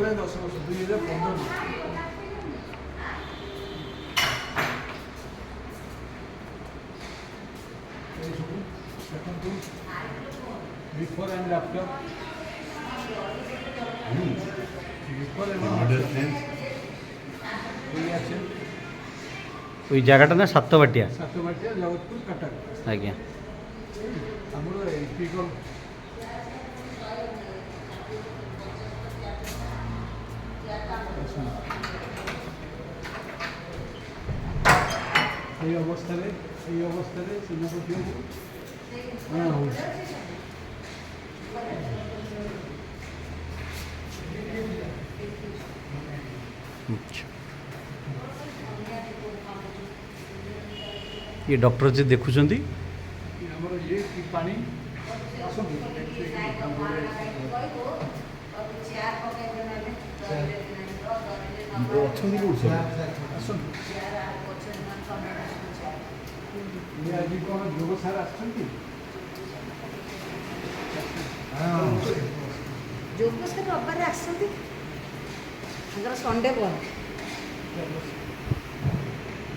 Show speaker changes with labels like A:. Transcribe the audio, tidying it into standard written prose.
A: 10 ବର୍ଷ 2015 Before and after. Before and after.
B: ওই জায়গাটা না সাতবাটিয়া
A: জগৎপুর কটক
B: আজ্ঞা
A: ଆମର ଏଇଟିକଲ এই অবস্থাରେ ସିନାପତିକୁ ଅଣା ହେଉଛି।
B: अच्छा ये डॉक्टर जी देखुଛନ୍ତି
A: ଆମର ଇଏ କି ପାଣି ଆସନ୍ତୁ ଅଛନ୍ତି କୋଉଠି ଆସନ୍ତୁ ଇଏ ଆଜି କ'ଣ ଯୋଗ ସାର୍ ଆସିଛନ୍ତି?
C: ଯୋଗ ସାର୍ ରବିବାରରେ ଆସନ୍ତି ତାଙ୍କର ସଣ୍ଡେ ବନ୍ଦ।